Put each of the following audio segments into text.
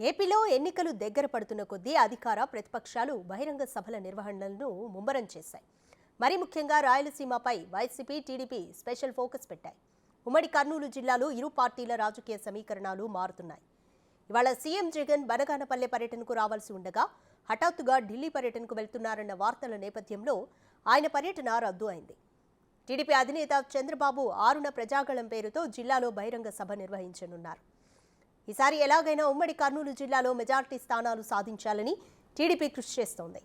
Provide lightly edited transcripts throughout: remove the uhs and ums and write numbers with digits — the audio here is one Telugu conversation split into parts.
ఏపీలో ఎన్నికలు దగ్గర పడుతున్న కొద్దీ అధికార ప్రతిపక్షాలు బహిరంగ సభల నిర్వహణలను ముమ్మరం చేశాయి. మరి ముఖ్యంగా రాయలసీమపై వైసీపీ, టీడీపీ స్పెషల్ ఫోకస్ పెట్టాయి. ఉమ్మడి కర్నూలు జిల్లాలో ఇరు పార్టీల రాజకీయ సమీకరణాలు మారుతున్నాయి. ఇవాళ సీఎం జగన్ బనగానపల్లె పర్యటనకు రావాల్సి ఉండగా హఠాత్తుగా ఢిల్లీ పర్యటనకు వెళ్తున్నారన్న వార్తల నేపథ్యంలో ఆయన పర్యటన రద్దు అయింది. టీడీపీ అధినేత చంద్రబాబు ఆరున ప్రజాగళం పేరుతో జిల్లాలో బహిరంగ సభ నిర్వహించనున్నారు. ఈసారి ఎలాగైనా ఉమ్మడి కర్నూలు జిల్లాలో మెజార్టీ స్థానాలు సాధించాలని టీడీపీ కృషి చేస్తోంది.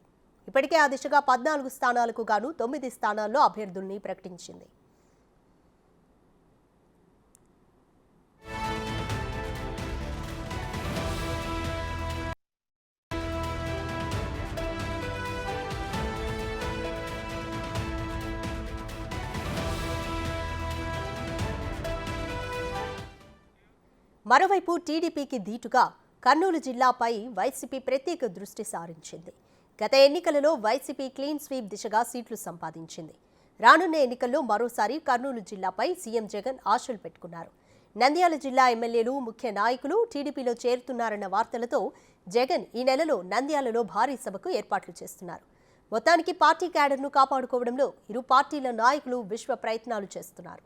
ఇప్పటికే ఆ దిశగా 14 స్థానాలకు గాను 9 స్థానాల్లో అభ్యర్థుల్ని ప్రకటించింది. మరోవైపు టీడీపీకి ధీటుగా కర్నూలు జిల్లాపై వైసీపీ ప్రత్యేక దృష్టి సారించింది. గత ఎన్నికలలో వైసీపీ క్లీన్ స్వీప్ దిశగా సీట్లు సంపాదించింది. రానున్న ఎన్నికల్లో మరోసారి కర్నూలు జిల్లాపై సీఎం జగన్ ఆశలు పెట్టుకున్నారు. నంద్యాల జిల్లా ఎమ్మెల్యేలు, ముఖ్య నాయకులు టీడీపీలో చేరుతున్నారన్న వార్తలతో జగన్ ఈ నెలలో నంద్యాలలో భారీ సభకు ఏర్పాట్లు చేస్తున్నారు. మొత్తానికి పార్టీ క్యాడర్ను కాపాడుకోవడంలో ఇరు పార్టీల నాయకులు విశ్వ ప్రయత్నాలు చేస్తున్నారు.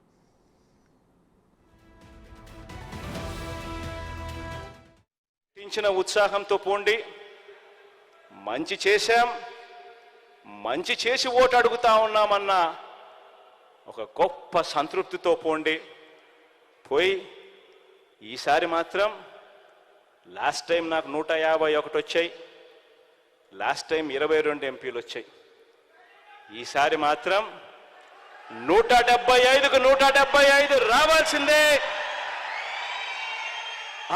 ఉత్సాహంతో పోండి, మంచి చేశాం, మంచి చేసి ఓటు అడుగుతా ఉన్నామన్న ఒక గొప్ప సంతృప్తితో పోండి. పోయి ఈసారి మాత్రం లాస్ట్ టైం నాకు 151 వచ్చాయి, లాస్ట్ టైం 22 ఎంపీలు వచ్చాయి. ఈసారి మాత్రం 175కు 175 రావాల్సిందే.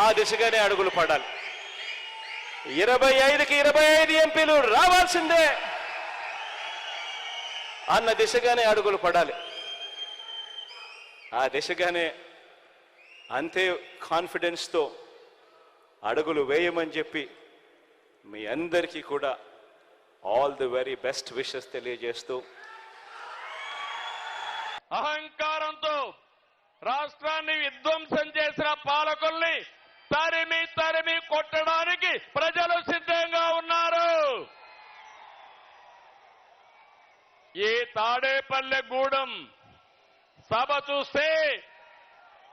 ఆ దిశగానే అడుగులు పడాలి. 25కి 25 ఎంపీలు రావాల్సిందే అన్న దిశగానే అడుగులు పడాలి. ఆ దిశగానే అంతే కాన్ఫిడెన్స్తో అడుగులు వేయమని చెప్పి మీ అందరికీ కూడా all the very best wishes తెలియజేస్తూ, అహంకారంతో రాష్ట్రాన్ని విధ్వంసం చేసిన పాలకుల్ని తరిమి తరిమి కొట్టడానికి ప్రజలు సిద్ధంగా ఉన్నారు. ఈ తాడేపల్లెగూడెం సభ చూస్తే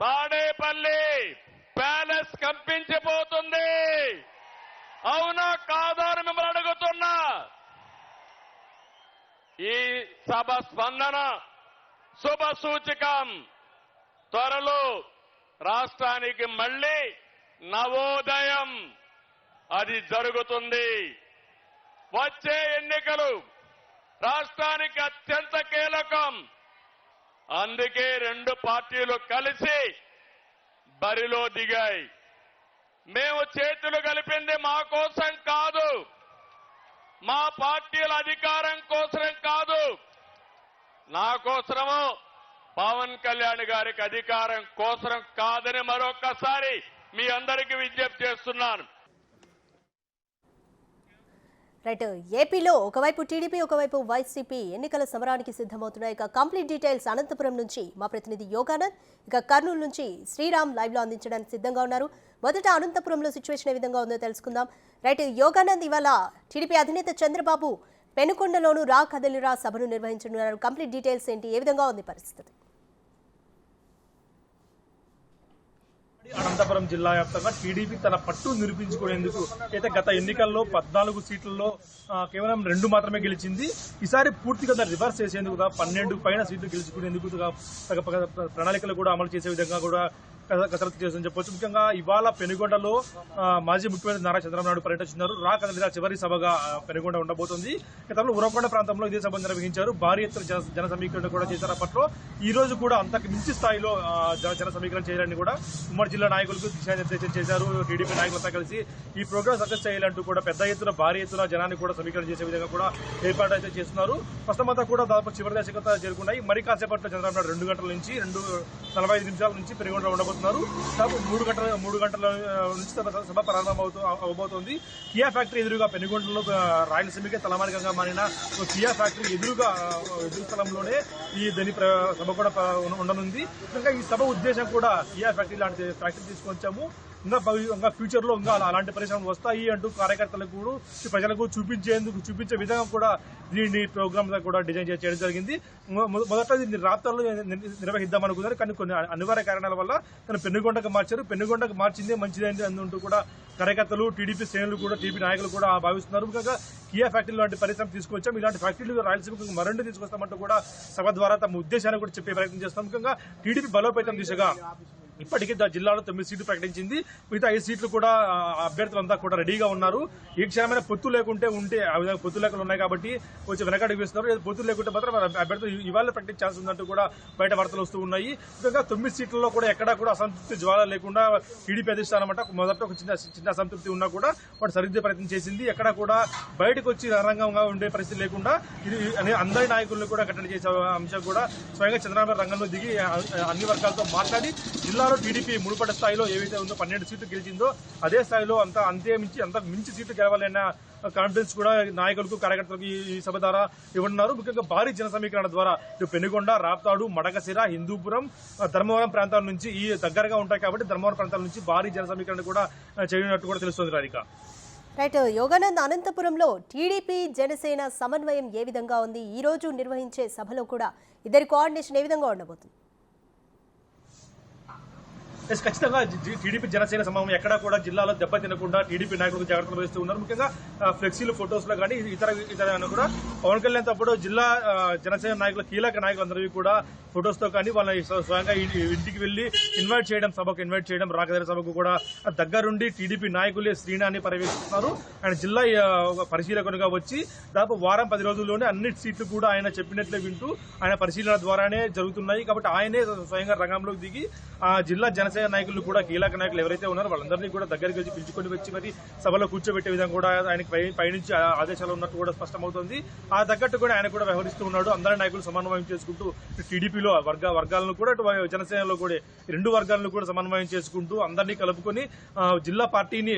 తాడేపల్లి ప్యాలెస్ కంపించిపోతుంది. అవునా కాదా అని మిమ్మల్ని అడుగుతున్నా. ఈ సభ స్పందన శుభ సూచకం. త్వరలో రాష్ట్రానికి మళ్లీ నవోదయం అది జరుగుతుంది. వచ్చే ఎన్నికలు రాష్ట్రానికి అత్యంత కీలకం. అందుకే 2 పార్టీలు కలిసి బరిలో దిగాయి. మేము చేతులు కలిపింది మా కోసం కాదు, మా పార్టీల అధికారం కోసం కాదు, నా కోసమో పవన్ కళ్యాణ్ గారికి అధికారం కోసం కాదని మరొకసారి మీ అందరికీ విజ్ఞప్తి చేస్తున్నాను. రైట్, ఏపీలో ఒకవైపు టీడీపీ, ఒకవైపు వైసీపీ ఎన్నికల సమరానికి సిద్ధమవుతున్నాయి. ఇక కంప్లీట్ డీటెయిల్స్ అనంతపురం నుంచి మా ప్రతినిధి యోగానంద్, ఇక కర్నూలు నుంచి శ్రీరామ్ లైవ్ లో అందించడానికి సిద్ధంగా ఉన్నారు. మొదట అనంతపురంలో సిచ్యువేషన్ ఏ విధంగా ఉందో తెలుసుకుందాం. రైట్ యోగానంద్, ఇవాళ టీడీపీ అధినేత చంద్రబాబు పెనుకొండలోను రా కదలిరా సభను నిర్వహించనున్నారు. కంప్లీట్ డీటెయిల్స్ ఏంటి, ఏ విధంగా ఉంది పరిస్థితి? అనంతపురం జిల్లా వ్యాప్తంగా టీడీపీ తన పట్టు నిరూపించుకునేందుకు అయితే గత ఎన్నికల్లో 14 సీట్లలో కేవలం 2 మాత్రమే గెలిచింది. ఈసారి పూర్తిగా రివర్స్ చేసేందుకు 12 పైన సీట్లు గెలుచుకునేందుకు ప్రణాళికలు కూడా అమలు చేసే విధంగా కూడా కసరత్తు చేస్తుందని చెప్పొచ్చు. ముఖ్యంగా ఇవాళ పెనుగొండలో మాజీ ముఖ్యమంత్రి నారా చంద్రబాబు నాయుడు పర్యటిస్తున్నారు. రా కదలిరా చివరి సభగా పెనుగొండ ఉండబోతుంది. గతంలో ఉరవకొండ ప్రాంతంలో ఇదే సభ నిర్వహించారు. భారీ ఎత్తున జన సమీకరణ కూడా చేశారు. అప్పట్లో ఈ రోజు కూడా అంతకు మించి స్థాయిలో జన సమీకరణ చేయాలని కూడా ఉమ్మడి జిల్లా నాయకులకు దిశానిర్దేశం చేశారు. టీడీపీ నాయకులంతా కలిసి ఈ ప్రోగ్రాం సక్సెస్ చేయాలంటూ కూడా పెద్ద ఎత్తున భారీ ఎత్తున జనాన్ని కూడా సమీకరణ చేసే విధంగా కూడా ఏర్పాటు అయితే చేస్తున్నారు. ప్రస్తుతం కూడా దాదాపు చివరి దశకంతా చేరుకున్నాయి. మరి కాసేపట్లో చంద్రబాబు నాయుడు 2 గంటల నుంచి 2:45 నిమిషాల నుంచి పెనుగొండ ఉండబోతున్నారు. దాదాపు 3 గంటల నుంచి సభ ప్రారంభం అవబోతోంది. కియా ఫ్యాక్టరీ ఎదురుగా పెనుగొండలో రాయలసీమకే తలమానికంగా మారిన కియా ఫ్యాక్టరీ ఎదురు స్థలంలోనే ఈ దాని సభ కూడా ఉండనుంది. ఇంకా ఈ సభ ఉద్దేశం కూడా కియా ఫ్యాక్టరీ లాంటి ఫ్యాక్టరీ తీసుకొచ్చాము, ఇంకా ఫ్యూచర్ లో ఇంకా అలాంటి పరిశ్రమలు వస్తాయి అంటూ కార్యకర్తలకు ప్రజలకు చూపించే విధంగా కూడా దీన్ని ప్రోగ్రామ్ కూడా డిజైన్ చేయడం జరిగింది. మొదట దీన్ని రాప్తాడులో నిర్వహిద్దాం అనుకున్నారు, కానీ కొన్ని అనివార్య కారణాల వల్ల తను పెనుగొండకు మార్చారు. పెనుగొండకు మార్చిందే మంచిదైంది అంటూ కూడా కార్యకర్తలు, టీడీపీ శ్రేణులు కూడా, టీడీపీ నాయకులు కూడా భావిస్తున్నారు. ముఖ్యంగా కియా ఫ్యాక్టరీ లాంటి పరిశ్రమ తీసుకొచ్చాం, ఇలాంటి ఫ్యాక్టరీలు రాయలసీమకు మరిన్ని తీసుకొస్తామంటూ కూడా సభ ద్వారా తమ ఉద్దేశాన్ని కూడా చెప్పే ప్రయత్నం చేస్తాం. ముఖ్యంగా టీడీపీ బలోపేతం దిశగా ఇప్పటికీ జిల్లాలో 9 సీట్లు ప్రకటించింది. మిగతా 5 సీట్లు కూడా అభ్యర్థులంతా కూడా రెడీగా ఉన్నారు. ఏ క్షేమైన పొత్తు లేకుంటే పొత్తు లేకుండా ఉన్నాయి కాబట్టి కొంచెం వెనకడుగు వేస్తున్నారు. పొత్తు లేకుంటే మాత్రం అభ్యర్థులు ఇవాళ ప్రకటించే ఛాన్స్ ఉందంటూ కూడా బయట వార్తలు వస్తూ ఉన్నాయి. ముఖ్యంగా 9 సీట్లలో కూడా ఎక్కడా కూడా అసంతృప్తి జ్వాల లేకుండా టీడీపీ అధిష్టానం మొదట ఒక చిన్న అసంతృప్తి ఉన్నా కూడా వాటి సరిదిద్దే ప్రయత్నం చేసింది. ఎక్కడా కూడా బయటకు వచ్చి రంగంగా ఉండే పరిస్థితి లేకుండా అందరి నాయకులను కూడా కట్టడి చేసే అంశం కూడా స్వయంగా చంద్రబాబు రంగంలో దిగి అన్ని వర్గాలతో మాట్లాడి జిల్లాలో టీడీపీ మునుపటి స్థాయిలో ఏవైతే ఉందో 12 సీట్లు గెలిచిందో అదే స్థాయిలో అంత మించి సీట్లు గెలవాలన్న కాన్ఫిడెన్స్ కూడా నాయకులకు, కార్యకర్తలకు ఈ సభ ద్వారా ఇవ్వనున్నారు. ముఖ్యంగా భారీ జన సమీకరణ ద్వారా ఇటు పెనుగొండ, రాప్తాడు, మడకశిర, హిందూపురం, ధర్మవరం ప్రాంతాల నుంచి ఈ దగ్గరగా ఉంటాయి కాబట్టి ధర్మవరం ప్రాంతాల నుంచి భారీ జన సమీకరణ కూడా చేయనున్నట్టు కూడా తెలుస్తుంది. రాధిక. రైట్. యోగానంద్, అనంతపురంలో టీడీపీ జనసేన సమన్వయం ఏ విధంగా ఉంది? ఈ రోజు నిర్వహించే సభలో కూడా ఇద్దరి కోఆర్డినేషన్ ఏ విధంగా ఉండబోతుంది? ఖచ్చితంగా టీడీపీ జనసేన సమయం ఎక్కడా కూడా జిల్లాలో దెబ్బ తినకుండా టీడీపీ నాయకులకు జాగ్రత్తలు వహిస్తూ ఉన్నారు. ముఖ్యంగా ఫ్లెక్సీలు, ఫొటోస్ లో కానీ ఇతర కూడా పవన్ కళ్యాణ్ తప్పుడు జిల్లా జనసేన నాయకుల కీలక నాయకులందరికీ కూడా ఫొటోస్ తో కానీ వాళ్ళని స్వయంగా ఇంటికి వెళ్లి సభకు ఇన్వైట్ చేయడం, రాకదేర సభకు కూడా దగ్గరుండి టీడీపీ నాయకులే శ్రీనాన్ని పర్యవేక్షిస్తున్నారు. ఆయన జిల్లా పరిశీలకునిగా వచ్చి దాదాపు వారం 10 రోజుల్లోనే అన్ని సీట్లు కూడా ఆయన చెప్పినట్లే వింటూ ఆయన పరిశీలన ద్వారానే జరుగుతున్నాయి. కాబట్టి ఆయనే స్వయంగా రంగంలోకి దిగి ఆ జిల్లా జనసేన నాయకులు కూడా, కీలక నాయకులు ఎవరైతే ఉన్నారో వాళ్ళందరినీ కూడా దగ్గరికి వచ్చి పిలుచుకొని వచ్చి మరి సభలో కూర్చోబెట్టే విధంగా కూడా ఆయనకి పైనుంచి ఆదేశాలు ఉన్నట్టు కూడా స్పష్టమవుతుంది. ఆ తగ్గట్టు కూడా ఆయన కూడా వ్యవహరిస్తూ ఉన్నాడు. అందరి నాయకులు సమన్వయం చేసుకుంటూ టీడీపీలో వర్గాలను కూడా, జనసేనలో కూడా 2 వర్గాలను కూడా సమన్వయం చేసుకుంటూ అందరినీ కలుపుకొని జిల్లా పార్టీని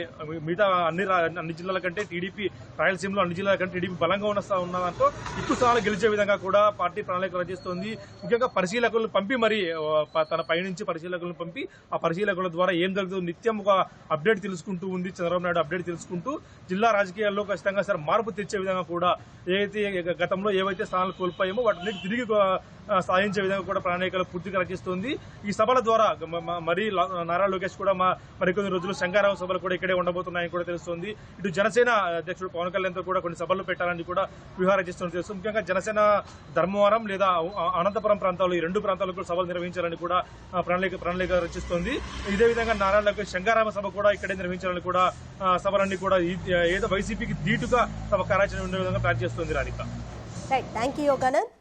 మిగతా అన్ని జిల్లాల కంటే టీడీపీ, రాయలసీమలో అన్ని జిల్లాల కంటే టీడీపీ బలంగా ఉన్న దాంతో ఎక్కువ స్థానాలు గెలిచే విధంగా కూడా పార్టీ ప్రణాళిక రచిస్తోంది. ముఖ్యంగా పరిశీలకులను పంపి మరి తన పైనుంచి పరిశీలకులను పంపి ఆ పరిశీలకుల ద్వారా ఏం జరుగుతుందో నిత్యం ఒక అప్డేట్ తెలుసుకుంటూ ఉంది. చంద్రబాబు నాయుడు అప్డేట్ తెలుసుకుంటూ జిల్లా రాజకీయాల్లో ఖచ్చితంగా మార్పు తెచ్చే విధంగా కూడా గతంలో ఏవైతే స్థానాలు కోల్పోయామో వాటిని తిరిగి సాధించే విధంగా కూడా ప్రణాళికలు పూర్తిగా రచిస్తోంది. ఈ సభల ద్వారా మరి నారా లోకేష్ కూడా మరికొన్ని రోజులు శంకరావు సభలు కూడా ఇక్కడే ఉండబోతున్నాయని కూడా తెలుస్తోంది. ఇటు జనసేన అధ్యక్షుడు పవన్ కళ్యాణ్ తో కూడా కొన్ని సభలు పెట్టాలని కూడా వ్యూహారం చేస్తున్నట్టు తెలుస్తుంది. ముఖ్యంగా జనసేన ధర్మవరం లేదా అనంతపురం ప్రాంతాల్లో ఈ 2 ప్రాంతాల్లో కూడా సభలు నిర్వహించాలని కూడా ప్రణాళిక రచిస్తోంది. ఇదే విధంగా నారా లోకేష్ శంకరామ సభ కూడా ఇక్కడే నిర్వహించాలని కూడా సభలన్నీ కూడా ఏదో వైసీపీకి ధీటుగా తమ కార్యాచరణ ఉండే విధంగా ప్లాన్ చేస్తుంది. Radhika. Right. Thank you Yoganand.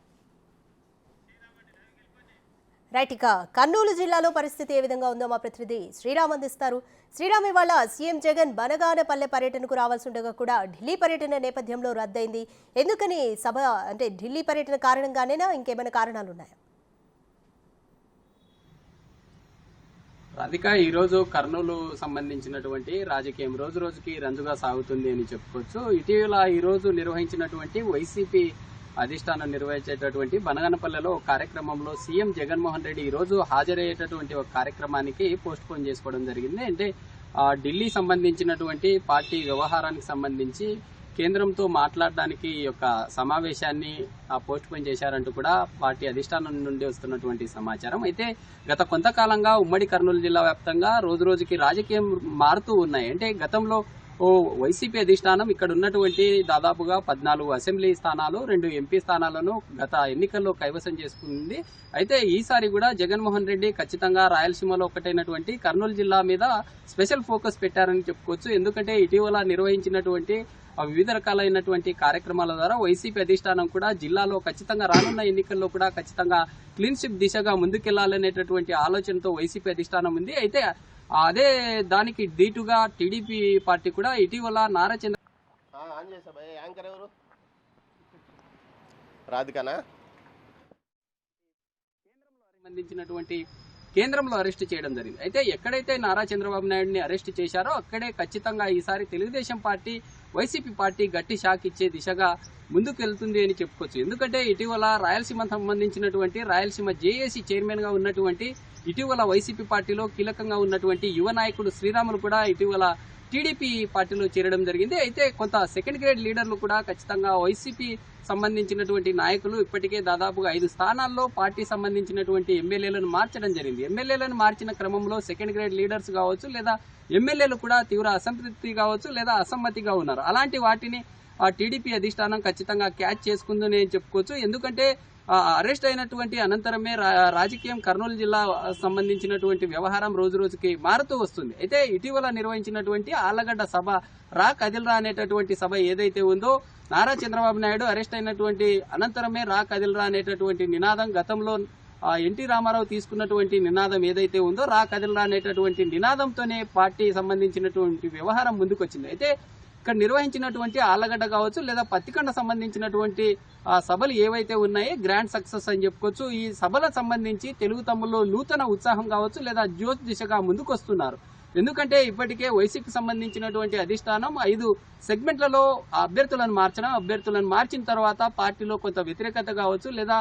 Right. ఇక కర్నూలు జిల్లాలో పరిస్థితి ఏ విధంగా ఉందో మా ప్రతినిధి శ్రీరామ్ అందిస్తారు. శ్రీరామ్, ఇవాళ సీఎం జగన్ బనగానపల్లె పర్యటనకు రావాల్సి ఉండగా కూడా ఢిల్లీ పర్యటన నేపథ్యంలో రద్దయింది. ఎందుకని సభ అంటే ఢిల్లీ పర్యటన కారణంగానేనా, ఇంకేమైనా కారణాలు ఉన్నాయా? రాధిక, ఈరోజు కర్నూలు సంబంధించినటువంటి రాజకీయం రోజు రోజుకి రంజుగా సాగుతుంది అని చెప్పుకోవచ్చు. ఇటీవల ఈరోజు నిర్వహించినటువంటి వైసీపీ అధిష్టానం నిర్వహించేటటువంటి బనగానపల్లెలో కార్యక్రమంలో సీఎం జగన్మోహన్ రెడ్డి ఈరోజు హాజరయ్యేటటువంటి ఒక కార్యక్రమానికి పోస్ట్ పోన్ చేసుకోవడం జరిగింది. అంటే ఢిల్లీ సంబంధించినటువంటి పార్టీ వ్యవహారానికి సంబంధించి కేంద్రంతో మాట్లాడడానికి ఈ యొక్క సమావేశాన్ని పోస్ట్ పోన్ చేశారంటూ కూడా పార్టీ అధిష్టానం నుండి వస్తున్నటువంటి సమాచారం. అయితే గత కొంతకాలంగా ఉమ్మడి కర్నూలు జిల్లా వ్యాప్తంగా రోజు రోజుకి రాజకీయం మారుతూ ఉన్నాయి. అంటే గతంలో వైసీపీ అధిష్టానం ఇక్కడ ఉన్నటువంటి దాదాపుగా 14 అసెంబ్లీ స్థానాలు, 2 ఎంపీ స్థానాలను గత ఎన్నికల్లో కైవసం చేసుకుంది. అయితే ఈసారి కూడా జగన్మోహన్ రెడ్డి ఖచ్చితంగా రాయలసీమలో ఒకటైనటువంటి కర్నూలు జిల్లా మీద స్పెషల్ ఫోకస్ పెట్టారని చెప్పుకోవచ్చు. ఎందుకంటే ఇటీవల నిర్వహించినటువంటి వివిధ రకాలైనటువంటి కార్యక్రమాల ద్వారా వైసీపీ అధిష్టానం కూడా జిల్లాలో ఖచ్చితంగా రానున్న ఎన్నికల్లో కూడా ఖచ్చితంగా క్లీన్ స్వీప్ దిశగా ముందుకెళ్లాలనేటటువంటి ఆలోచనతో వైసీపీ అధిష్టానం ఉంది. అయితే అదే దానికి దీటుగా టీడీపీ పార్టీ కూడా ఇటీవల నారా సంబంధించినటువంటి కేంద్రంలో అరెస్ట్ చేయడం జరిగింది. అయితే ఎక్కడైతే నారా చంద్రబాబు నాయుడిని అరెస్ట్ చేశారో అక్కడే ఖచ్చితంగా ఈసారి తెలుగుదేశం పార్టీ, వైసీపీ పార్టీ గట్టి షాక్ ఇచ్చే దిశగా ముందుకెళ్తుంది అని చెప్పుకోవచ్చు. ఎందుకంటే ఇటీవల రాయలసీమ సంబంధించినటువంటి రాయలసీమ జేఏసీ చైర్మన్ గా ఉన్నటువంటి ఇటీవల వైసీపీ పార్టీలో కీలకంగా ఉన్నటువంటి యువ నాయకుడు శ్రీరాములు కూడా ఇటీవల టీడీపీ పార్టీలో చేరడం జరిగింది. అయితే కొంత సెకండ్ గ్రేడ్ లీడర్లు కూడా ఖచ్చితంగా వైసీపీ సంబంధించినటువంటి నాయకులు ఇప్పటికే దాదాపుగా 5 స్థానాల్లో పార్టీ సంబంధించినటువంటి ఎమ్మెల్యేలను మార్చడం జరిగింది. ఎమ్మెల్యేలను మార్చిన క్రమంలో సెకండ్ గ్రేడ్ లీడర్స్ కావచ్చు లేదా ఎమ్మెల్యేలు కూడా తీవ్ర అసంతృప్తి కావచ్చు లేదా అసమ్మతిగా ఉన్నారు. అలాంటి వాటిని టీడీపీ అధిష్టానం ఖచ్చితంగా క్యాచ్ చేసుకుందని చెప్పుకోవచ్చు. ఎందుకంటే అరెస్ట్ అయినటువంటి అనంతరమే రాజకీయం కర్నూలు జిల్లా సంబంధించినటువంటి వ్యవహారం రోజు రోజుకి మారుతూ వస్తుంది. అయితే ఇటీవల నిర్వహించినటువంటి ఆళ్లగడ్డ సభ రా కదిల్రా అనేటటువంటి సభ ఏదైతే ఉందో నారా చంద్రబాబు నాయుడు అరెస్ట్ అయినటువంటి అనంతరమే రా కదిల్రా అనేటటువంటి నినాదం గతంలో ఎన్టీ రామారావు తీసుకున్నటువంటి నినాదం ఏదైతే ఉందో రా కదిల్రా అనేటటువంటి నినాదంతోనే పార్టీ సంబంధించినటువంటి వ్యవహారం ముందుకొచ్చింది. అయితే ఇక్కడ నిర్వహించినటువంటి ఆళ్లగడ్డ కావచ్చు లేదా పత్తికొండ సంబంధించినటువంటి సభలు ఏవైతే ఉన్నాయో గ్రాండ్ సక్సెస్ అని చెప్పుకోవచ్చు. ఈ సభలకు సంబంధించి తెలుగు తమ్ముళ్ళు నూతన ఉత్సాహం కావచ్చు లేదా జోష్ దిశగా ముందుకొస్తున్నారు. ఎందుకంటే ఇప్పటికే వైసీపీకి సంబంధించినటువంటి అధిష్టానం 5 సెగ్మెంట్లలో అభ్యర్థులను మార్చిన తర్వాత పార్టీలో కొంత వ్యతిరేకత కావచ్చు లేదా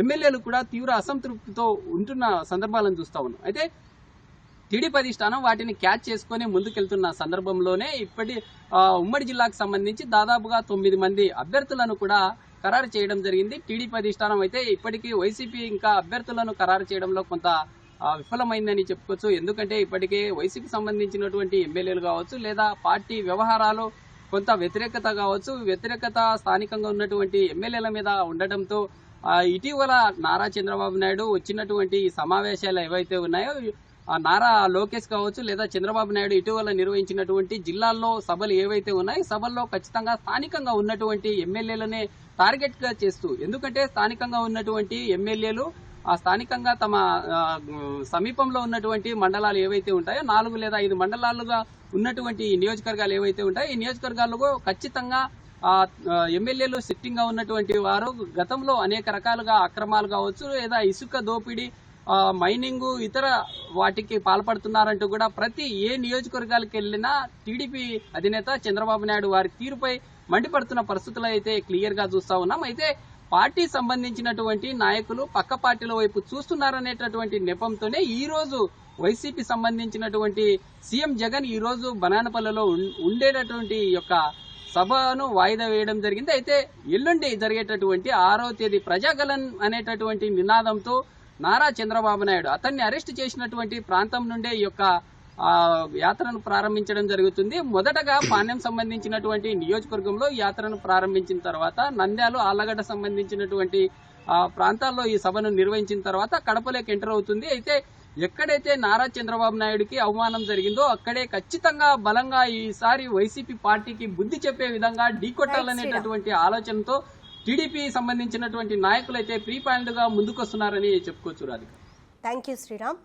ఎమ్మెల్యేలు కూడా తీవ్ర అసంతృప్తితో ఉంటున్న సందర్భాలను చూస్తా ఉన్నాం. అయితే టీడీపీ అధిష్టానం వాటిని క్యాచ్ చేసుకుని ముందుకెళ్తున్న సందర్భంలోనే ఉమ్మడి జిల్లాకు సంబంధించి దాదాపుగా 9 మంది అభ్యర్థులను కూడా ఖరారు చేయడం జరిగింది. టీడీపీ అధిష్టానం అయితే ఇప్పటికీ వైసీపీ ఇంకా అభ్యర్థులను ఖరారు చేయడంలో కొంత విఫలమైందని చెప్పుకోవచ్చు. ఎందుకంటే ఇప్పటికే వైసీపీ సంబంధించినటువంటి ఎమ్మెల్యేలు కావచ్చు లేదా పార్టీ వ్యవహారాలు కొంత వ్యతిరేకత స్థానికంగా ఉన్నటువంటి ఎమ్మెల్యేల మీద ఉండటంతో ఇటీవల నారా చంద్రబాబు నాయుడు వచ్చినటువంటి సమావేశాలు ఏవైతే ఉన్నాయో నారా లోకేష్ కావచ్చు లేదా చంద్రబాబు నాయుడు ఇటీవల నిర్వహించినటువంటి జిల్లాల్లో సభలు ఏవైతే ఉన్నాయో సభల్లో ఖచ్చితంగా స్థానికంగా ఉన్నటువంటి ఎమ్మెల్యేలనే టార్గెట్ గా చేస్తూ, ఎందుకంటే స్థానికంగా ఉన్నటువంటి ఎమ్మెల్యేలు స్థానికంగా తమ సమీపంలో ఉన్నటువంటి మండలాలు ఏవైతే ఉంటాయో 4 లేదా 5 మండలాలుగా ఉన్నటువంటి నియోజకవర్గాలు ఏవైతే ఉంటాయో ఈ నియోజకవర్గాల్లో ఖచ్చితంగా ఎమ్మెల్యేలు సిట్టింగ్ గా ఉన్నటువంటి వారు గతంలో అనేక రకాలుగా అక్రమాలు కావచ్చు లేదా ఇసుక దోపిడీ మైనింగ్ ఇతర వాటికి పాల్పడుతున్నారంటూ కూడా ప్రతి ఏ నియోజకవర్గాలకు వెళ్లినా టీడీపీ అధినేత చంద్రబాబు నాయుడు వారి తీరుపై మండిపడుతున్న పరిస్థితులు అయితే క్లియర్ గా చూస్తా ఉన్నాం. అయితే పార్టీ సంబంధించినటువంటి నాయకులు పక్క పార్టీల వైపు చూస్తున్నారనేటటువంటి నెపంతోనే ఈ రోజు వైసీపీ సంబంధించినటువంటి సీఎం జగన్ ఈ రోజు బనానపల్లిలో ఉండేటటువంటి యొక్క సభను వాయిదా వేయడం జరిగింది. అయితే ఎల్లుండి జరిగేటటువంటి 6వ తేదీ ప్రజాగలన్ అనేటటువంటి నినాదంతో నారా చంద్రబాబు నాయుడు అతన్ని అరెస్ట్ చేసినటువంటి ప్రాంతం నుండే ఈ యొక్క యాత్రను ప్రారంభించడం జరుగుతుంది. మొదటగా పాణ్యం సంబంధించినటువంటి నియోజకవర్గంలో యాత్రను ప్రారంభించిన తర్వాత నంద్యాల ఆళ్లగడ్డ సంబంధించినటువంటి ప్రాంతాల్లో ఈ సభను నిర్వహించిన తర్వాత కడపలోకి ఎంటర్ అవుతుంది. అయితే ఎక్కడైతే నారా చంద్రబాబు నాయుడికి అవమానం జరిగిందో అక్కడే ఖచ్చితంగా బలంగా ఈసారి వైసీపీ పార్టీకి బుద్ధి చెప్పే విధంగా ఢీకొట్టాలనేటటువంటి ఆలోచనతో టీడీపీ సంబంధించినటువంటి నాయకులైతే ప్రీ ప్లాన్డ్ గా ముందుకొస్తున్నారని చెప్పుకోవచ్చు. Radhika, thank you Sriram.